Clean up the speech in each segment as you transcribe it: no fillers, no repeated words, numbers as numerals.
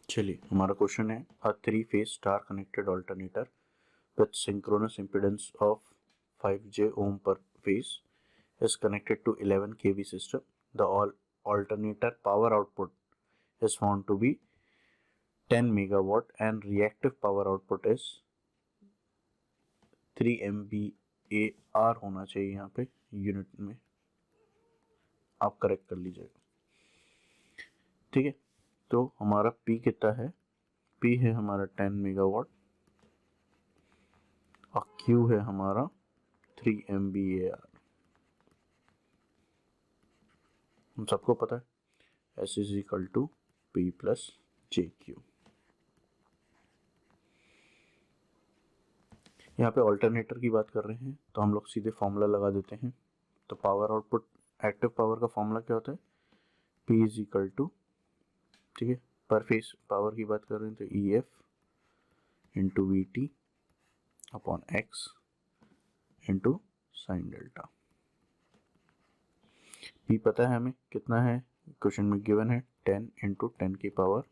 चलिए हमारा क्वेश्चन है अ 3-phase star connected alternator with synchronous impedance of 5J ohm per phase is connected to 11 kV system. The alternator power output is found to be 10 megawatt and reactive power output is 3 MVAR होना चाहिए यहाँ पे unit में, आप correct कर लीजिएगा। ठीक है, तो हमारा P कितना है? P है हमारा 10 मेगावाट और Q है हमारा 3 MVAR। हम सबको पता है S is equal to P plus JQ। यहाँ पे ऑल्टरनेटर की बात कर रहे हैं तो हम लोग सीधे फॉर्मूला लगा देते हैं। तो पावर आउटपुट, एक्टिव पावर का फॉर्मूला क्या होता है? P इज इक्वल टू, ठीक है, पर फेस पावर की बात कर रहे हैं तो EF into VT upon X into sine delta. P पता है हमें कितना है, क्वेश्चन में गिवन है 10 इंटू 10 की पावर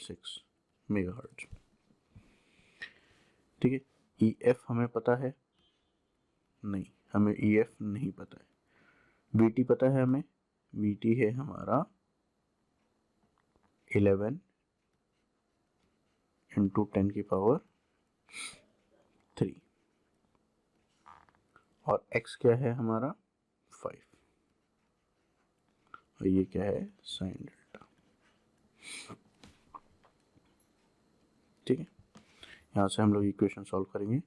6 मेगाहर्ट्ज। ठीक है, EF हमें पता है? नहीं, हमें EF नहीं पता है। VT पता है हमें, VT है हमारा 11 इंटू 10 की पावर 3 और X क्या है हमारा 5 और ये क्या है साइन डेल्टा। ठीक है, यहाँ से हम लोग इक्वेशन सॉल्व करेंगे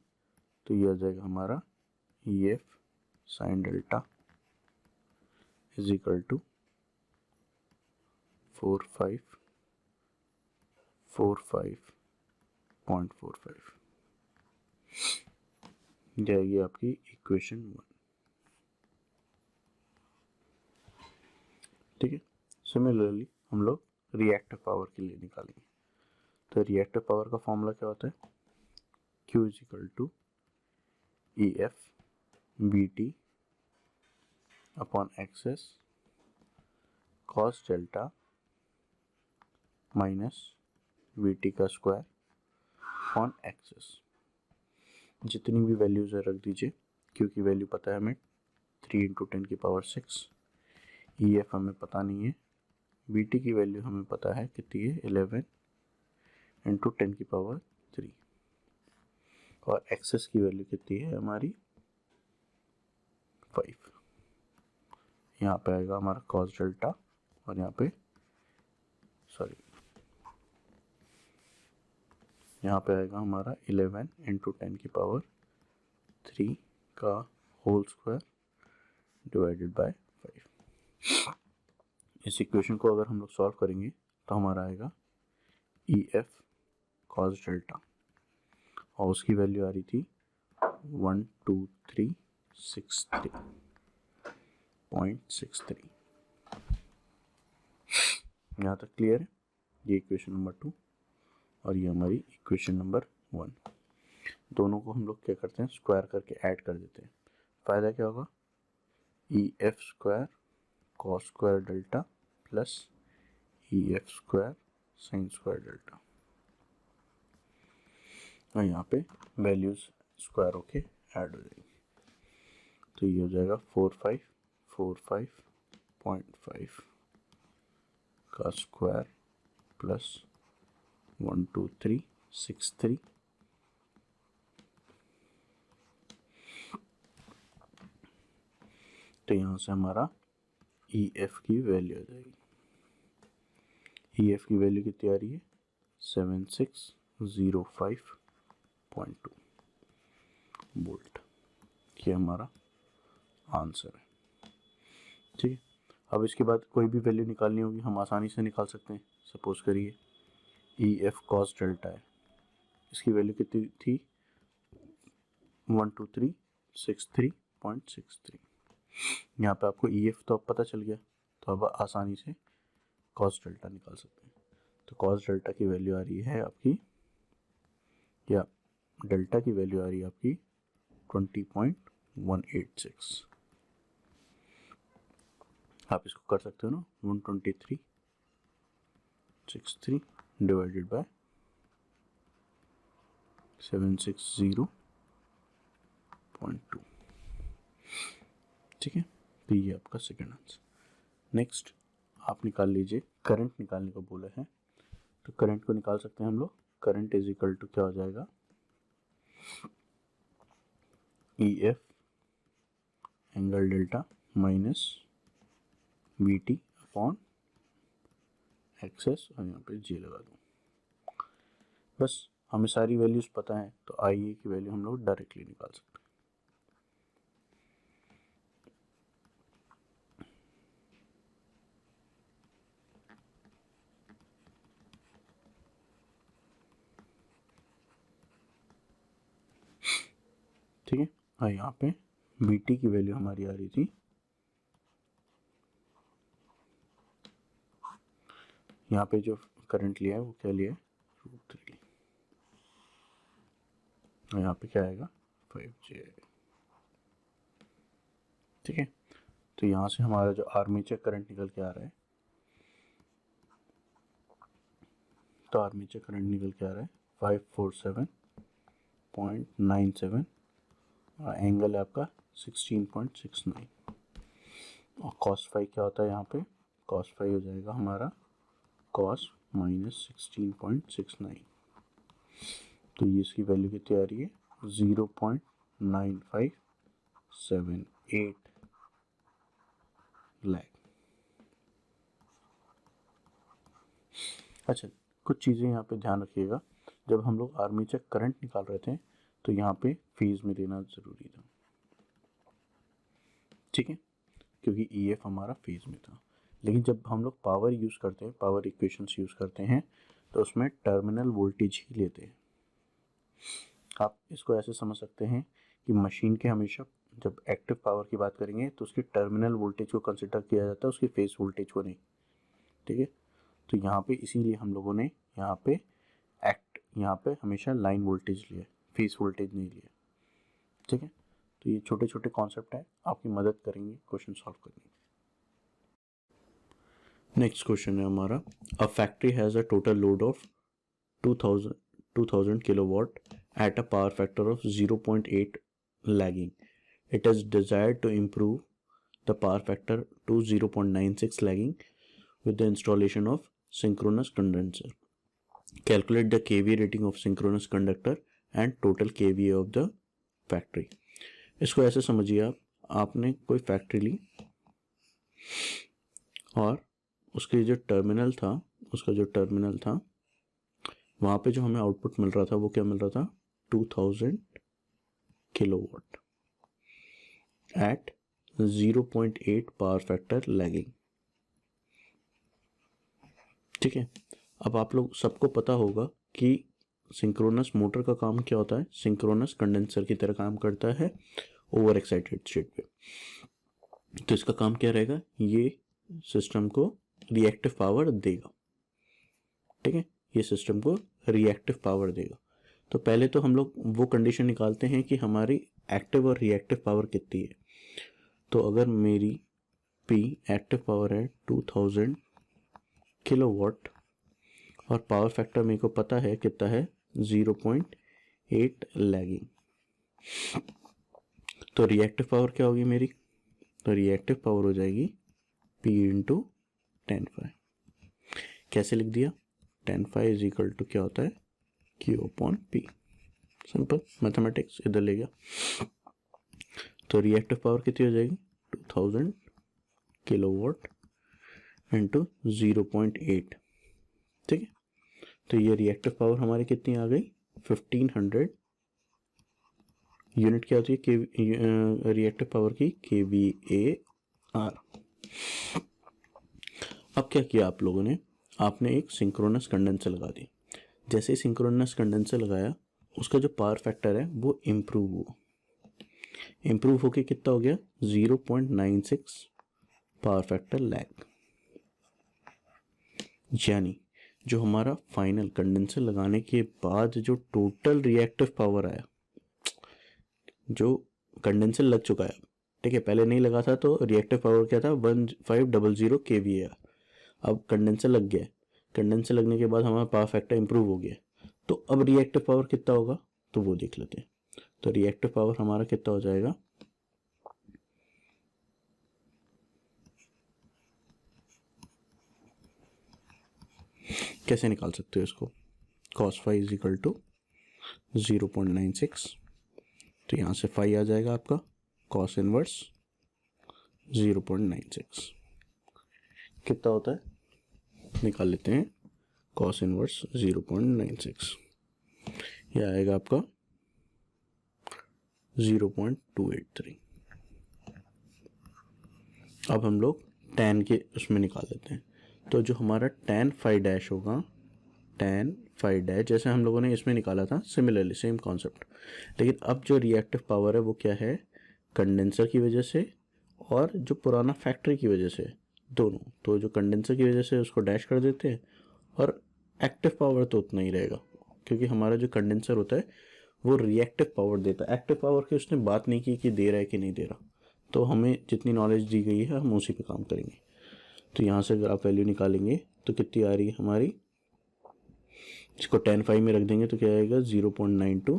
तो ये आ जाएगा हमारा EF sine delta is equal to 4545.45 जाएगी आपकी इक्वेशन 1। ठीक है, सिमिलरली हम लोग रिएक्टिव पावर के लिए निकालेंगे। तो रिएक्टिव पावर का फॉर्मूला क्या होता है? Q is equal to EF VT upon Xs cos delta minus VT का स्क्वायर अपॉन एक्सेस। जितनी भी वैल्यूज है रख दीजिए, Q की वैल्यू पता है हमें 3 इंटू 10 की पावर 6, EF हमें पता नहीं है, VT की वैल्यू हमें पता है कितनी है 11 इंटू 10 की पावर 3 और एक्सेस की वैल्यू कितनी है हमारी 5। यहाँ पे आएगा हमारा कॉस डेल्टा और यहाँ पे यहाँ पे आएगा हमारा 11 इंटू 10 की पावर 3 का होल स्क्वायर डिवाइडेड बाय 5। इस इक्वेशन को अगर हम लोग सॉल्व करेंगे तो हमारा आएगा EF कॉस डेल्टा और उसकी वैल्यू आ रही थी 12363.63। यहाँ तक क्लियर है? ये इक्वेशन नंबर 2 और ये हमारी इक्वेशन नंबर 1। दोनों को हम लोग क्या करते हैं, स्क्वायर करके ऐड कर देते हैं। फायदा क्या होगा? EF square cos square delta plus EF square sine square delta और यहाँ पे वैल्यूज स्क्वायर होके ऐड हो जाएगी। तो ये हो जाएगा 4545.5 का स्क्वायर प्लस 12363 तो यहाँ से हमारा EF की वैल्यू आ जाएगी। EF की वैल्यू कितनी आ रही है? 7605.2 वोल्ट। ये हमारा आंसर है। ठीक है, अब इसके बाद कोई भी वैल्यू निकालनी होगी हम आसानी से निकाल सकते हैं। सपोज करिए EF कॉस डेल्टा है, इसकी वैल्यू कितनी थी? 12363.63। यहाँ पे आपको EF तो अब पता चल गया, तो अब आसानी से कॉस डेल्टा निकाल सकते हैं। तो कॉस डेल्टा की वैल्यू आ रही है आपकी, या डेल्टा की वैल्यू आ रही है आपकी 20.186। आप इसको कर सकते हो ना, 123 763 डिवाइडेड बाय 760.2। ठीक है, तो ये आपका सेकेंड आंसर। नेक्स्ट आप निकाल लीजिए, करंट निकालने को बोला है, तो करंट को निकाल सकते हैं हम लोग। करंट इज इक्वल टू क्या हो जाएगा, EF angle delta minus VT upon access, और यहाँ पे J लगा दूँ। बस हमें सारी वैल्यूज पता है, तो IA की वैल्यू हम लोग डायरेक्टली निकाल सकते हैं। ठीक है, और यहाँ पे VT की वैल्यू हमारी आ रही थी, यहाँ पे जो करंट लिया है वो क्या लिया है, √3, और यहाँ पे क्या आएगा 5J। ठीक है, तो यहाँ से हमारा जो आर्मेचर करंट निकल के आ रहा है, तो आर्मेचर करंट निकल के आ रहा है 547.97, और एंगल है आपका 16.69, और cos फाई क्या होता है यहाँ पे, cos फाई हो जाएगा हमारा cos माइनस 16.69, तो ये इसकी वैल्यू कितनी आ रही है 0.9578 लाख। अच्छा, कुछ चीज़ें यहाँ पे ध्यान रखिएगा, जब हम लोग आर्मेचर करंट निकाल रहे थे तो यहाँ पे फेज में देना ज़रूरी था। ठीक है, क्योंकि EF हमारा फेज में था, लेकिन जब हम लोग पावर यूज़ करते हैं, पावर इक्वेशंस यूज़ करते हैं, तो उसमें टर्मिनल वोल्टेज ही लेते हैं। आप इसको ऐसे समझ सकते हैं कि मशीन के हमेशा जब एक्टिव पावर की बात करेंगे तो उसकी टर्मिनल वोल्टेज को कंसिडर किया जाता है, उसकी फेज वोल्टेज को नहीं। ठीक है, तो यहाँ पे इसीलिए हम लोगों ने यहाँ पे हमेशा लाइन वोल्टेज लिया, फेज वोल्टेज नहीं लिया। ठीक है, तो ये छोटे छोटे कॉन्सेप्ट है, आपकी मदद करेंगे क्वेश्चन सॉल्व करने में। नेक्स्ट क्वेश्चन है हमारा, a factory has a total load of 2000 kilowatt at a power factor of 0.8 lagging. It is desired to improve the power factor to 0.96 lagging with the installation of synchronous condenser. Calculate the kVA rating of synchronous conductor and total kVA of the factory. इसको ऐसे समझिए आपने कोई factory ली और उसके जो terminal था वहाँ पे जो हमें आउटपुट मिल रहा था वो क्या मिल रहा था 2000 kilowatt at 0.8 power factor lagging. ठीक है, अब आप लोग सबको पता होगा कि सिंक्रोनस मोटर का काम क्या होता है, सिंक्रोनस कंडेंसर की तरह काम करता है ओवर एक्साइटेड स्टेट पे। तो इसका काम क्या रहेगा, ये सिस्टम को रिएक्टिव पावर देगा। ठीक है, ये सिस्टम को रिएक्टिव पावर देगा। तो पहले तो हम लोग वो कंडीशन निकालते हैं कि हमारी एक्टिव और रिएक्टिव पावर कितनी है। तो अगर मेरी P एक्टिव पावर है 2000 किलोवाट और पावर फैक्टर मेरे को पता है कितना है 0.8 लैगिंग, तो रिएक्टिव पावर क्या होगी मेरी, तो रिएक्टिव पावर हो जाएगी P इंटू 10⁵। कैसे लिख दिया, 10⁵ इज इक्वल टू क्या होता है Q upon P। Simple mathematics इधर ले गया। तो रिएक्टिव पावर कितनी हो जाएगी 2000 किलोवाट इंटू 0.8। ठीक है, तो ये रिएक्टिव पावर हमारी कितनी आ गई 1500 यूनिट। क्या होती है रिएक्टिव पावर की kVAR। अब क्या किया आप लोगों ने, आपने एक सिंक्रोनस कंडेंसर लगा दी। जैसे ही सिंक्रोनस कंडेंसर लगाया उसका जो पावर फैक्टर है वो इम्प्रूव हुआ, इम्प्रूव होके कितना हो गया 0.96 पावर फैक्टर लैग। यानी जो हमारा फाइनल कंडेंसर लगाने के बाद जो टोटल रिएक्टिव पावर आया, जो कंडेंसर लग चुका है, ठीक है, पहले नहीं लगा था तो रिएक्टिव पावर क्या था 1500 kVAR। अब कंडेंसर लग गया कंडेंसर लगने के बाद हमारा पावर फैक्टर इंप्रूव हो गया, तो अब रिएक्टिव पावर कितना होगा तो वो देख लेते हैं। तो रिएक्टिव पावर हमारा कितना हो जाएगा, कैसे निकाल सकते हो इसको, cos five is equal to 0.96, तो यहाँ से फाइव आ जाएगा आपका cos इनवर्स 0.96 कितना होता है, निकाल लेते हैं। cos इनवर्स 0.96 यह आएगा आपका 0.283। अब हम लोग tan के उसमें निकाल लेते हैं, तो जो हमारा tan फाइव डैश होगा, tan फाइव डैश जैसे हम लोगों ने इसमें निकाला था, सिमिलरली सेम कॉन्सेप्ट, लेकिन अब जो रिएक्टिव पावर है वो क्या है, कंडेंसर की वजह से और जो पुराना फैक्ट्री की वजह से, दोनों। तो जो कंडेंसर की वजह से उसको डैश कर देते हैं, और एक्टिव पावर तो उतना ही रहेगा, क्योंकि हमारा जो कंडेंसर होता है वो रिएक्टिव पावर देता है, एक्टिव पावर की उसने बात नहीं की कि दे रहा है कि नहीं दे रहा। तो हमें जितनी नॉलेज दी गई है हम उसी पे काम करेंगे। तो यहाँ से अगर आप वैल्यू निकालेंगे तो कितनी आ रही है हमारी, इसको tan फाइव में रख देंगे तो क्या आएगा 0.92,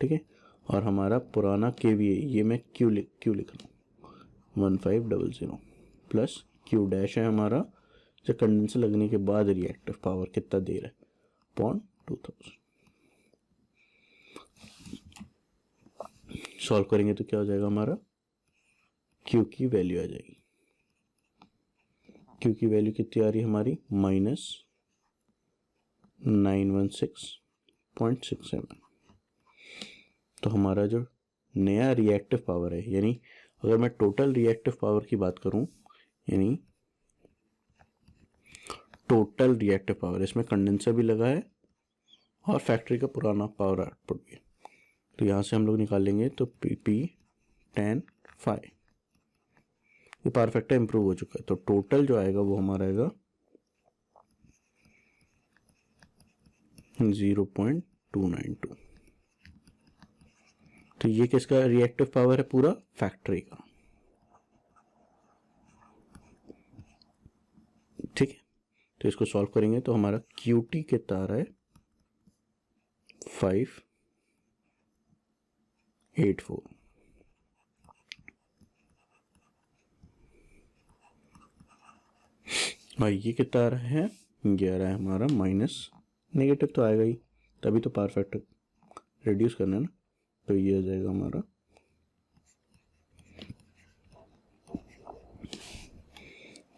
ठीक है। और हमारा पुराना KVA, ये मैं क्यू लिख रहा हूँ 1500 प्लस क्यू डैश है हमारा, जो कंडेंसर लगने के बाद रिएक्टिव पावर कितना दे रहा है, 0.2000। सॉल्व करेंगे तो क्या हो जाएगा हमारा, क्यू की वैल्यू आ जाएगी, क्यू की वैल्यू कितनी आ रही है हमारी, -916.67। तो हमारा जो नया रिएक्टिव पावर है, यानी अगर मैं टोटल रिएक्टिव पावर की बात करूं, यानी टोटल रिएक्टिव पावर, इसमें कंडेंसर भी लगा है और फैक्ट्री का पुराना पावर आउटपुट भी, तो यहाँ से हम लोग निकालेंगे तो PP tan फाइव, ये पावर फैक्टर इंप्रूव हो चुका है, तो टोटल जो आएगा वो हमारा आएगा 0.292। तो ये किसका रिएक्टिव पावर है, पूरा फैक्ट्री का, ठीक है। तो इसको सॉल्व करेंगे तो हमारा QT कितना आ रहा है 584, और ये कितना आ रहा है, ये आ रहा है हमारा माइनस, नेगेटिव तो आएगा ही, तभी तो पावर फैक्टर रिड्यूस करना है ना, तो ये आ जाएगा हमारा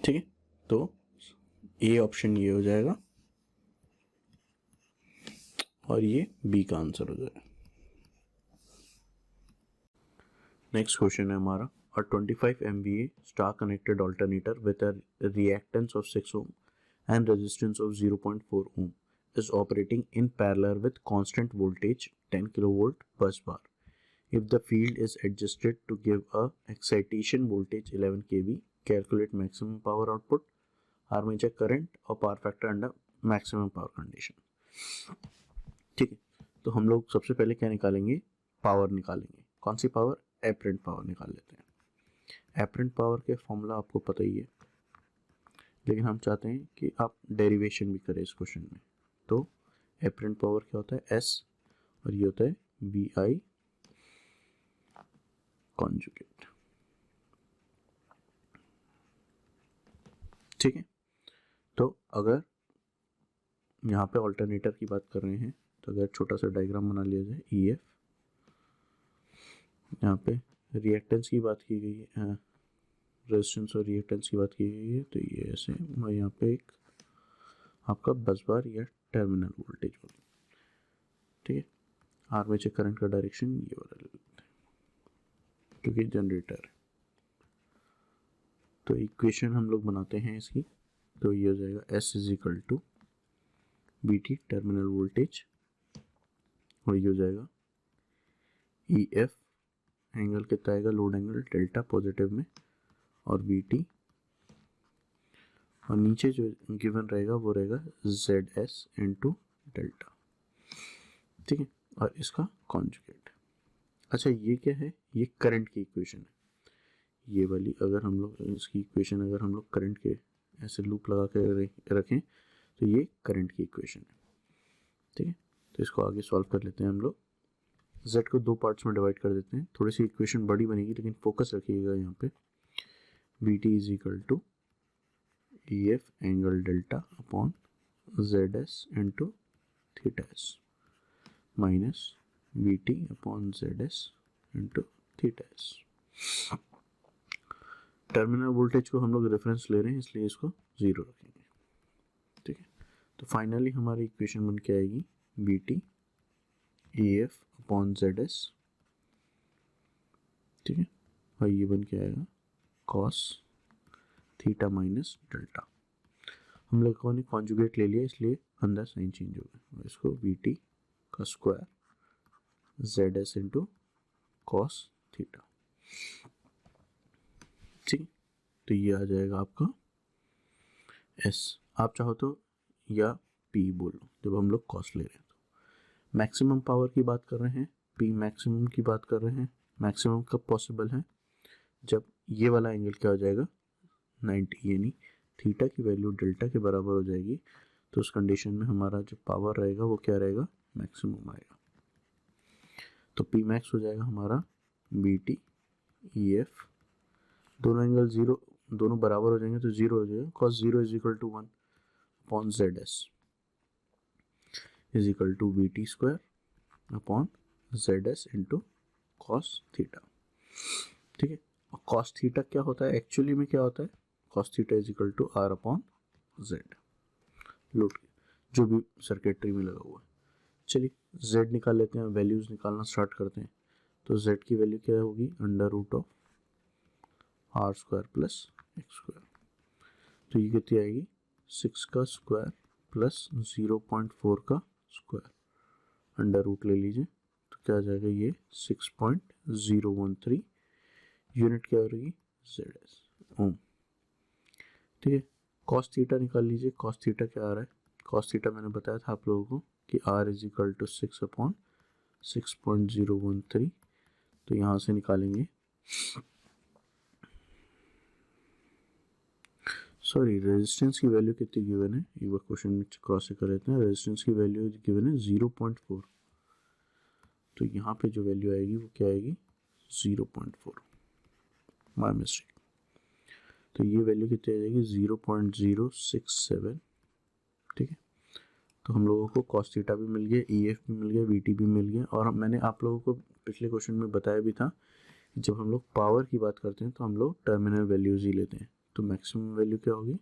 ठीक है। तो ए ऑप्शन ये हो जाएगा और ये बी का आंसर हो जाएगा। नेक्स्ट क्वेश्चन है हमारा, a 25 MVA star connected alternator with a reactance of 6 ohm and resistance of 0.4 ohm is operating in parallel with constant voltage 10 kilovolt bus bar. If the field is adjusted to give a excitation voltage 11 kV, calculate maximum power output, armature current और power factor under maximum power condition। ठीक है, तो हम लोग सबसे पहले क्या निकालेंगे, पावर निकालेंगे। कौन सी पावर, एपरेंट पावर निकाल लेते हैं। एपरेंट पावर के फॉर्मूला आपको पता ही है, लेकिन हम चाहते हैं कि आप डेरिवेशन भी करें इस क्वेश्चन में। तो एपरेंट पावर क्या होता है, S, और ये होता है VI कॉन्जुगेट, ठीक है। तो अगर यहाँ पे ऑल्टरनेटर की बात कर रहे हैं, तो अगर छोटा सा डायग्राम बना लिया जाए, EF, यहाँ पे रिएक्टेंस की बात की गई है, रेजिस्टेंस और रिएक्टेंस की बात की गई है, तो ये ऐसे, और यहाँ पे एक आपका बस बार या टर्मिनल वोल्टेज होगा, ठीक है। आर्मेचर करंट का डायरेक्शन ये वाला ले लेते हैं क्योंकि जनरेटर है। तो इक्वेशन हम लोग बनाते हैं इसकी, तो ये हो जाएगा S is equal to BT terminal voltage, और ये हो जाएगा EF एंगल कितना आएगा, लोड एंगल डेल्टा पॉजिटिव में, और VT, और नीचे जो गिवन रहेगा वो रहेगा ZS इंटू डेल्टा, ठीक है, और इसका कॉन्जुगेट। अच्छा ये क्या है, ये करंट की इक्वेशन है, ये वाली। अगर हम लोग इसकी इक्वेशन, अगर हम लोग करंट के ऐसे लूप लगा के रखें तो ये करंट की इक्वेशन है, ठीक है। तो इसको आगे सॉल्व कर लेते हैं हम लोग। z को दो पार्ट्स में डिवाइड कर देते हैं, थोड़ी सी इक्वेशन बड़ी बनेगी लेकिन फोकस रखिएगा यहाँ पे। Vt is equal to EF angle delta upon ZS into theta S minus Vt upon ZS into theta S. Terminal voltage को हम लोग रेफरेंस ले रहे हैं इसलिए इसको 0 रखेंगे, ठीक है। तो फाइनली हमारी इक्वेशन बन के आएगी Vt EF अपॉन ZS, ठीक है, और ये बन के आएगा cos थीटा माइनस डेल्टा। हम लोगों ने कॉन्जुगेट ले लिया इसलिए अंदर साइन चेंज हो गया, इसको Vt का square ZS into cos theta, ठीक है। तो ये आ जाएगा आपका S, आप चाहो तो या P बोलो जब हम लोग कॉस ले रहे हैं। तो मैक्सिमम पावर की बात कर रहे हैं, P मैक्सिमम की बात कर रहे हैं। मैक्सिमम कब पॉसिबल है, जब ये वाला एंगल क्या हो जाएगा 90, यानी थीटा की वैल्यू डेल्टा के बराबर हो जाएगी। तो उस कंडीशन में हमारा जो पावर रहेगा वो क्या रहेगा, मैक्सिमम आएगा। तो P मैक्स हो जाएगा हमारा Vt EF, दोनों एंगल जीरो, दोनों बराबर हो जाएंगे तो जीरो हो जाएगा। cos 0 is equal to 1 upon ZS is equal to Vt square upon ZS into cos theta, ठीक है। और कॉस थीटा क्या होता है, एक्चुअली में क्या होता है, cos theta is equal to R upon Z, load जो भी सर्किटरी में लगा हुआ है। चलिए Z निकाल लेते हैं, वैल्यूज निकालना स्टार्ट करते हैं। तो Z की वैल्यू क्या होगी, under root of R square plus X square. तो ये कितनी आएगी, 6 का स्क्वायर प्लस 0.4 का स्क्वायर, अंडर रूट ले लीजिए तो क्या आ जाएगा, ये 6.013 यूनिट क्या हो रही ZS ओम, ठीक है। कॉस थीटा निकाल लीजिए, कॉस थीटा क्या आ रहा है, कॉस थीटा मैंने बताया था आप लोगों को कि R is equal to 6 upon 6.013। तो यहाँ से निकालेंगे, सॉरी रेजिस्टेंस की वैल्यू कितनी गिवन है, एक बार क्वेश्चन में क्रॉस कर लेते हैं। रेजिस्टेंस की वैल्यू गिवन है 0.4, तो यहाँ पे जो वैल्यू आएगी वो क्या आएगी 0.4, माय मिस्टेक। तो ये वैल्यू कितनी आ जाएगी 0.067, ठीक है। तो हम लोगों को कॉस थीटा भी मिल गया, EF भी मिल गया, VT भी मिल गया। और मैंने आप लोगों को पिछले क्वेश्चन में बताया भी था कि जब हम लोग पावर की बात करते हैं तो हम लोग टर्मिनल वैल्यूज ही लेते हैं। तो मैक्सिमम वैल्यू क्या होगी,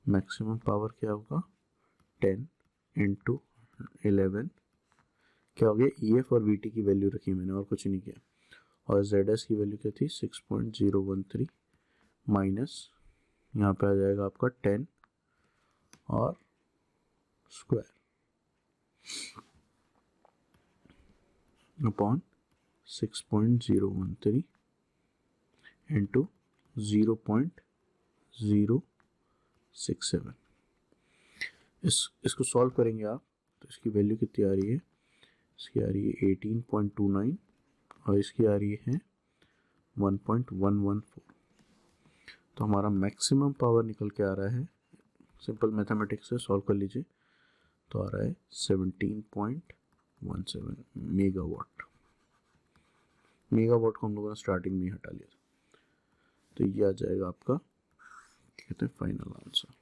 मैक्सिमम पावर क्या होगा 10 इंटू 11 क्या हो गया, EF और VT की वैल्यू रखी मैंने और कुछ नहीं किया। और ZS की वैल्यू क्या थी 6.013 माइनस यहाँ पे आ जाएगा आपका 10 और स्क्वायर अपॉन 6.013 इंटू 0.067। इसको सॉल्व करेंगे आप तो इसकी वैल्यू कितनी आ रही है, इसकी आ रही है 18.29 और इसकी आ रही है 1.114। तो हमारा मैक्सिमम पावर निकल के आ रहा है, सिंपल मैथमेटिक्स से सॉल्व कर लीजिए, तो आ रहा है 17.17 मेगावाट। मेगावाट को हम लोगों ने स्टार्टिंग में ही हटा लिया था। तो ये आ जाएगा आपका कहते हैं फाइनल आंसर।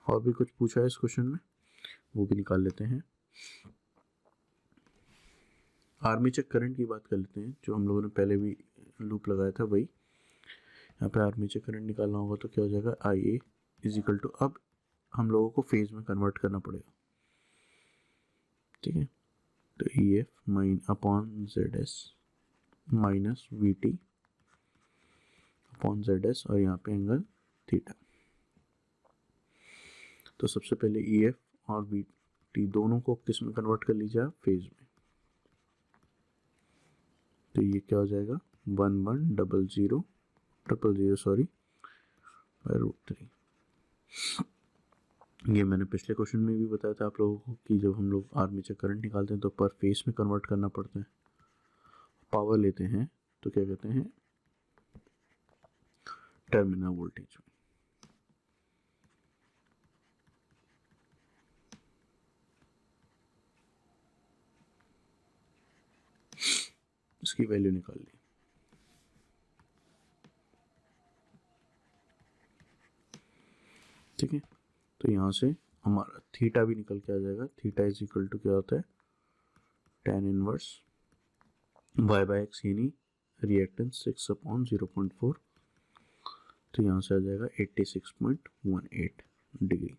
और भी कुछ पूछा है इस क्वेश्चन में, वो भी निकाल लेते हैं। आर्मेचर करंट की बात कर लेते हैं, जो हम लोगों ने पहले भी लूप लगाया था वही। यहाँ पे आर्मेचर करंट निकालना होगा तो क्या हो जाएगा, IA इज इक्वल टू, अब हम लोगों को फेज में कन्वर्ट करना पड़ेगा, ठीक है। तो EF mine upon ZS minus VT upon ZS और यहाँ पे एंगल थीटा। तो सबसे पहले EF और VT दोनों को किस में कन्वर्ट कर लीजिए आप, फेज में। तो ये क्या हो जाएगा 1100 सॉरी √3। ये मैंने पिछले क्वेश्चन में भी बताया था आप लोगों को कि जब हम लोग आर्मेचर करंट निकालते हैं तो पर फेस में कन्वर्ट करना पड़ता है। पावर लेते हैं तो क्या कहते हैं टर्मिनल वोल्टेज में। इसकी वैल्यू निकाल ली। ठीक है, तो यहाँ से हमारा थीटा भी निकल के आ जाएगा। थीटा इज इक्वल टू क्या होता है, tan inverse y by x, यानी रिएक्टेंस 6/0.4, तो यहाँ से आ जाएगा 86.18 डिग्री।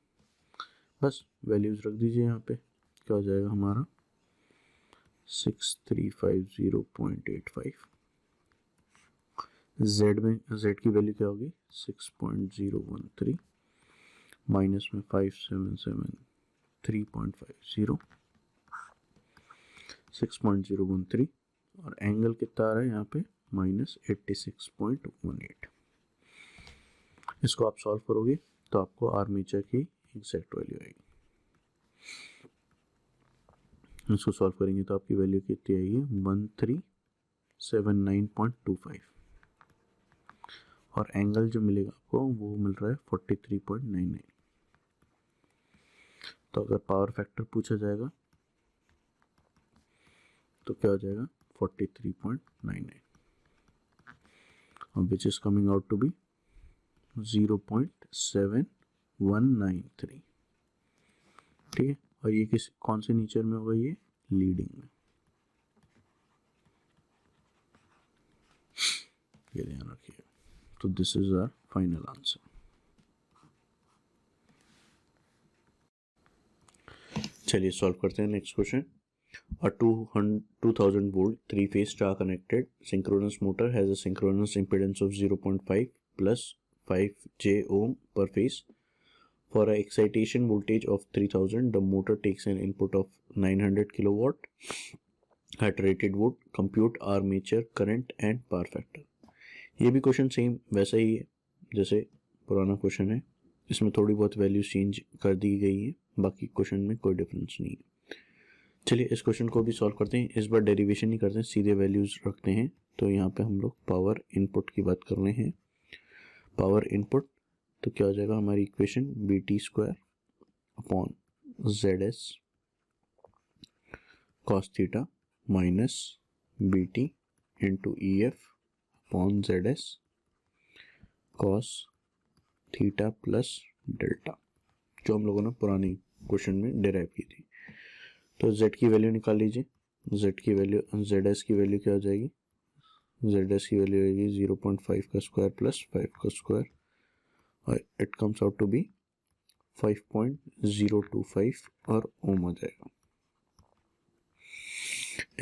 बस वैल्यूज रख दीजिए यहाँ पे, क्या हो जाएगा हमारा 6350.85। z में z की वैल्यू क्या होगी 6.013 माइनस में 5773.50, 6.013, और एंगल कितना आ रहा है यहाँ पे -86.18। इसको आप सॉल्व करोगे तो आपको आर्मेचर की एग्जैक्ट वैल्यू आएगी। इसको सॉल्व करेंगे तो आपकी वैल्यू कितनी आएगी 1379.25, और एंगल जो मिलेगा आपको वो मिल रहा है 43.99। तो अगर पावर फैक्टर पूछा जाएगा तो क्या हो जाएगा 43.99, which is coming out to be 0.7193। ठीक है, और ये कौन से नेचर में होगा, ये लीडिंग में, ये ध्यान रखिए। तो this is our final answer. चलिए सॉल्व करते हैं next question. A 2000 volt 3-phase star connected synchronous motor has a synchronous impedance of 0.5 plus 5 j ohm per phase. For an excitation voltage of 3000, the motor takes an input of 900 kilowatt at rated volt. Compute armature current and power factor. ये भी question same वैसा ही है जैसे पुराना question है, इसमें थोड़ी बहुत वैल्यू चेंज कर दी गई है, बाकी क्वेश्चन में कोई डिफरेंस नहीं है। चलिए इस क्वेश्चन को भी सॉल्व करते हैं। इस बार डेरिवेशन नहीं करते हैं, सीधे वैल्यूज रखते हैं। तो यहाँ पे हम लोग पावर इनपुट की बात कर रहे हैं। पावर इनपुट तो क्या हो जाएगा हमारी equation BT square upon ZS cos theta minus BT into EF upon ZS cos theta plus delta, जो हम लोगों ने पुरानी क्वेश्चन में डिराइव की थी। तो z की वैल्यू निकाल लीजिए। z की वैल्यू zs की वैल्यू क्या हो जाएगी, zs की वैल्यू आएगी 0.5 का स्क्वायर प्लस 5 का स्क्वायर, और it comes out to be 5.025 और ओम आ जाएगा।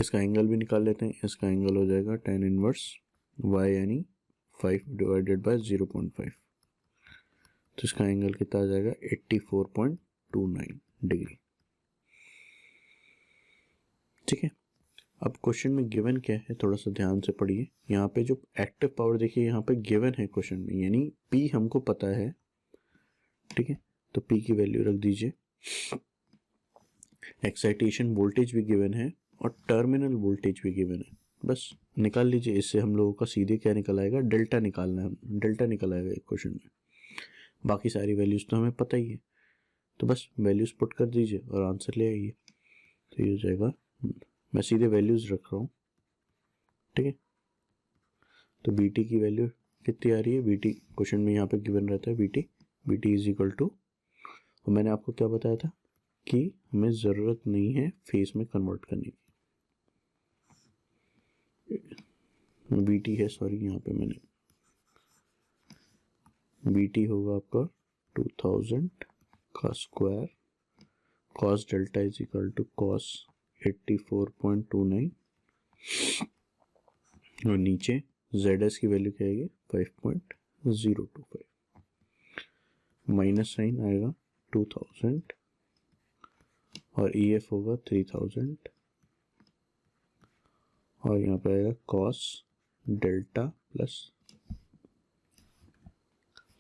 इसका एंगल भी निकाल लेते हैं। इसका एंगल हो जाएगा tan इनवर्स y यानी 5 डिवाइडेड बाय 0.5, तो इसका एंगल कितना आ जाएगा 84.29 डिग्री। ठीक है, अब क्वेश्चन में गिवन क्या है थोड़ा सा ध्यान से पढ़िए। यहाँ पे जो एक्टिव पावर देखिए यहाँ पे गिवन है क्वेश्चन में, यानी P हमको पता है। ठीक है, तो P की वैल्यू रख दीजिए। एक्साइटेशन वोल्टेज भी गिवन है और टर्मिनल वोल्टेज भी गिवन है, बस निकाल लीजिए। इससे हम लोगों का सीधे क्या निकल आएगा, डेल्टा निकालना है, डेल्टा निकल आएगा एक क्वेश्चन में। बाकी सारी वैल्यूज तो हमें पता ही है, तो बस वैल्यूज पुट कर दीजिए और आंसर ले आइए। तो ये हो जाएगा, मैं सीधे वैल्यूज रख रहा हूँ। ठीक है, तो BT की वैल्यू कितनी आ रही है, BT क्वेश्चन में यहाँ पे गिवन रहता है BT इज इक्वल टू, और मैंने आपको क्या बताया था कि हमें ज़रूरत नहीं है फेस में कन्वर्ट करने की। BT है, सॉरी यहाँ पे मैंने BT होगा आपका 2000 का स्क्वायर cos डेल्टा इज इक्वल टू cos 84.29, और नीचे ZS की वैल्यू क्या आएगी 5.025, माइनस साइन आएगा 2000 और EF होगा 3000, और यहाँ पे आएगा cos डेल्टा प्लस,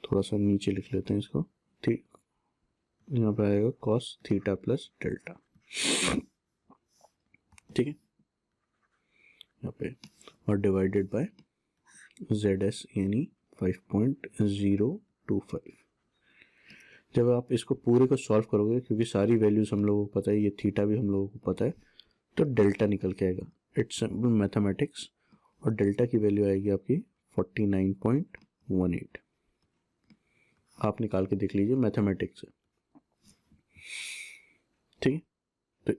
थोड़ा सा नीचे लिख लेते हैं इसको, यहाँ पे आएगा cos थीटा प्लस डेल्टा। ठीक है, यहाँ पे, और डिवाइडेड बाय ZS यानी 5.025। जब आप इसको पूरे को सॉल्व करोगे, क्योंकि सारी वैल्यूज हम लोगों को पता है, ये थीटा भी हम लोगों को पता है, तो डेल्टा निकल के आएगा। इट्स सिंपल मैथमेटिक्स, और डेल्टा की वैल्यू आएगी आपकी 49.18। आप निकाल के देख लीजिए मैथमेटिक्स से, ठीक है। तो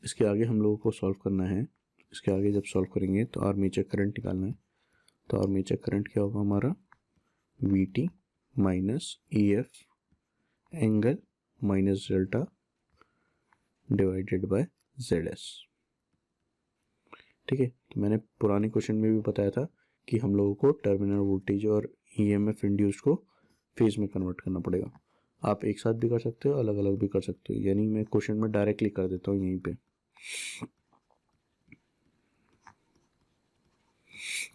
इसके आगे हम लोगों को सॉल्व करना है। इसके आगे जब सॉल्व करेंगे तो आर्मेचर करंट निकालना है। तो आर्मेचर करंट क्या होगा हमारा, VT minus EF angle minus delta divided bye ZS, ठीक है। तो मैंने पुराने क्वेश्चन में भी बताया था कि हम लोगों को टर्मिनल वोल्टेज और EMF इंड्यूस्ड को फेज में कन्वर्ट करना पड़ेगा। आप एक साथ भी कर सकते हो, अलग अलग भी कर सकते हो, यानी मैं क्वेश्चन में डायरेक्टली कर देता हूँ यहीं पे।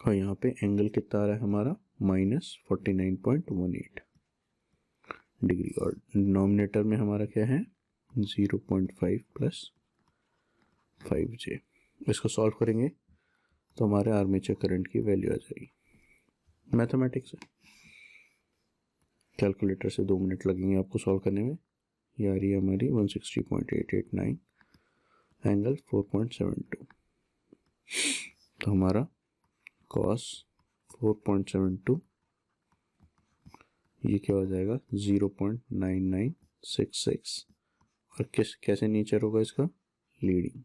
और यहाँ पे एंगल कितना आ रहा है हमारा, -49.18 डिग्री, और डिनोमिनेटर में हमारा क्या है 0.5 प्लस 5J। इसको सॉल्व करेंगे तो हमारे आर्मेचर करंट की वैल्यू आ जाएगी। मैथमेटिक्स है, कैलकुलेटर से 2 मिनट लगेंगे आपको सॉल्व करने में। ये आ रही है हमारी 160.889 एंगल 4.72। तो हमारा cos 4.72 ये क्या हो जाएगा 0.9966, और कैसे नेचर होगा इसका, लीडिंग।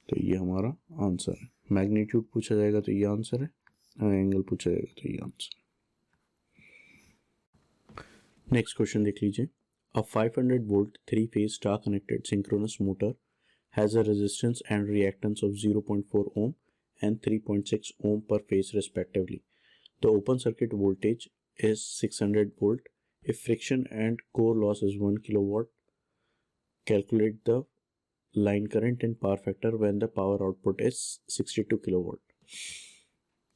तो ये हमारा आंसर है। मैग्नीट्यूड पूछा जाएगा तो ये आंसर है, और एंगल पूछा जाएगा तो ये आंसर है। नेक्स्ट क्वेश्चन देख लीजिए। अ 500 volt 3 phase star connected synchronous motor has a resistance and reactance of 0.4 ohm and 3.6 ohm per phase respectively. The open circuit voltage is 600 volt. If friction and core loss is 1 kilowatt, calculate the line current and power factor when the power output is 62 kilowatt.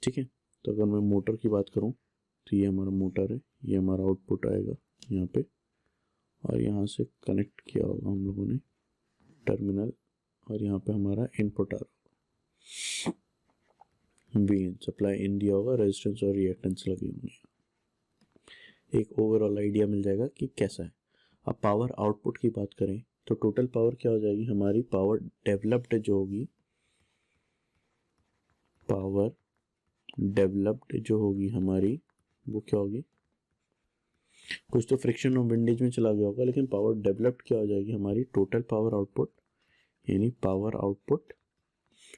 ठीक है। तो अगर मैं motor की बात करूं तो ये हमारा मोटर है, ये हमारा आउटपुट आएगा यहाँ पे, और यहाँ से कनेक्ट किया होगा हम लोगों ने टर्मिनल, और यहाँ पे हमारा इनपुट आ रहा होगा, VN सप्लाई इन दिया होगा, रेजिस्टेंस और रिएक्टेंस लगे होंगे। एक ओवरऑल आइडिया मिल जाएगा कि कैसा है। अब पावर आउटपुट की बात करें तो टोटल पावर क्या हो जाएगी हमारी, पावर डेवलप्ड जो होगी, पावर डेवलप्ड जो होगी हमारी वो क्या होगी, कुछ तो फ्रिक्शन और विंडेज में चला गया होगा, लेकिन पावर डेवलप्ड क्या हो जाएगी हमारी, टोटल पावर आउटपुट, यानी पावर आउटपुट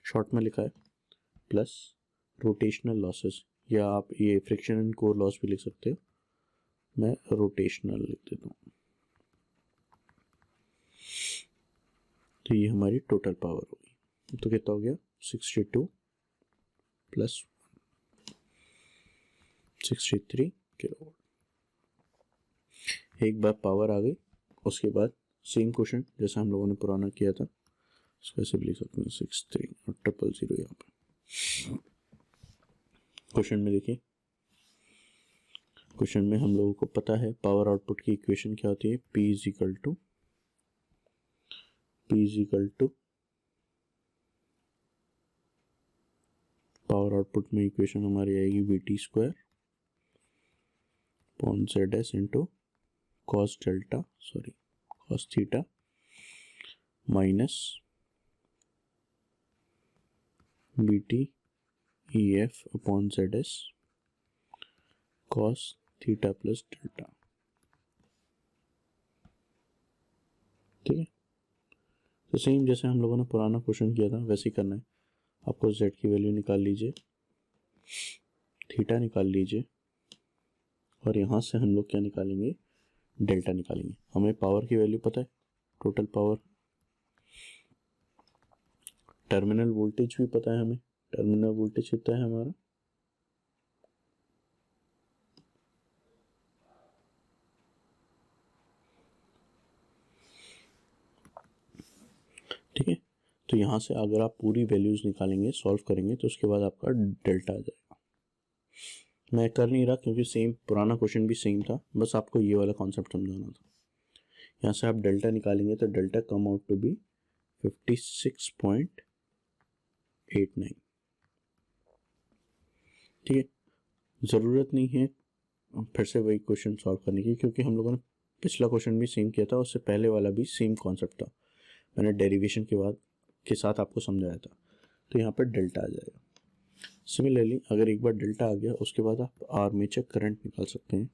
शॉर्ट में लिखा है प्लस रोटेशनल लॉसेस, या आप ये फ्रिक्शन एंड कोर लॉस भी लिख सकते हो, मैं रोटेशनल लिख देता हूँ। तो ये हमारी टोटल पावर होगी। तो कितना हो गया 62 प्लस 63 किलोवाट। एक बार पावर आ गई, उसके बाद सेम क्वेश्चन जैसा हम लोगों ने पुराना किया था, इसको ऐसे भी लिख सकते हैं 63 और 000 यहाँ पे। क्वेश्चन में देखिए, क्वेश्चन में हम लोगों को पता है पावर आउटपुट की इक्वेशन क्या होती है, P is equal to power output में इक्वेशन हमारी आएगी VT square upon ZS into cos theta minus VT EF upon ZS cos theta plus delta. ठीक है। तो सेम जैसे हम लोगों ने पुराना क्वेश्चन किया था वैसे ही करना है। आपको Z की वैल्यू निकाल लीजिए, थीटा निकाल लीजिए, और यहाँ से हम लोग क्या निकालेंगे, डेल्टा निकालेंगे। हमें पावर की वैल्यू पता है, टोटल पावर, टर्मिनल वोल्टेज भी पता है हमें, टर्मिनल वोल्टेज कितना है हमारा, ठीक है। तो यहाँ से अगर आप पूरी वैल्यूज निकालेंगे, सॉल्व करेंगे, तो उसके बाद आपका डेल्टा आ जाएगा। मैं कर नहीं रहा क्योंकि सेम पुराना क्वेश्चन भी सेम था, बस आपको ये वाला कॉन्सेप्ट समझाना था। यहाँ से आप डेल्टा निकालेंगे तो delta come out to be 56.89। ठीक है। ज़रूरत नहीं है फिर से वही क्वेश्चन सॉल्व करने की, क्योंकि हम लोगों ने पिछला क्वेश्चन भी सेम किया था, उससे पहले वाला भी सेम कॉन्सेप्ट था। मैंने डेरिवेशन के बाद के साथ आपको समझाया था, तो यहाँ पर डेल्टा आ जाएगा। सिमिलरली अगर एक बार डेल्टा आ गया उसके बाद आप आर्मेचर करंट निकाल सकते हैं,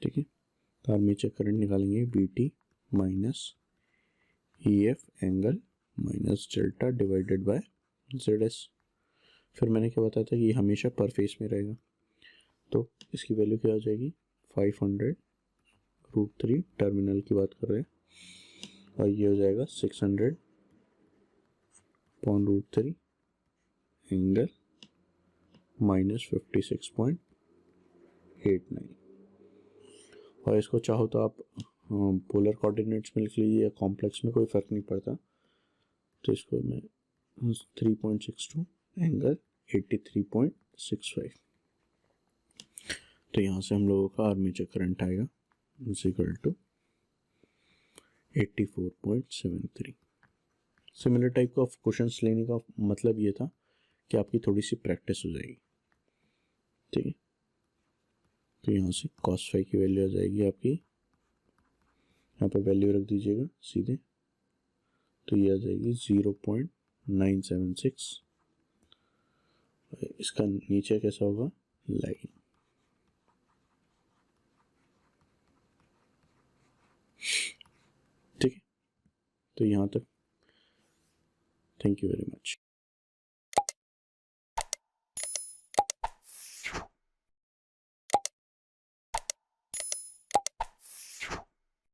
ठीक है। तो आर्मेचर करंट निकालेंगे V T minus E F angle minus delta divided by Z S. फिर मैंने क्या बताया था कि ये हमेशा पर फेस में रहेगा, तो इसकी वैल्यू क्या हो जाएगी 500√3, टर्मिनल की बात कर रहे हैं, और ये हो जाएगा 600/√3 एंगल माइनस 56.89। और इसको चाहो तो आप पोलर कोऑर्डिनेट्स में लिख लीजिए या कॉम्प्लेक्स में, कोई फ़र्क नहीं पड़ता। तो इसको मैं 3.62 एंगल 83.65, तो यहाँ से हम लोगों का आर्मेचर करंट आएगा इक्वल टू 84.73। सिमिलर टाइप का क्वेश्चंस लेने का मतलब ये था कि आपकी थोड़ी सी प्रैक्टिस हो जाएगी, ठीक है। तो यहाँ से cos फाई की वैल्यू आ जाएगी आपकी, यहाँ पर वैल्यू रख दीजिएगा सीधे, तो ये आ जाएगी 0.976। इसका नीचे कैसा होगा, लैगिंग। ठीक है, तो यहाँ तक। Thank you very much.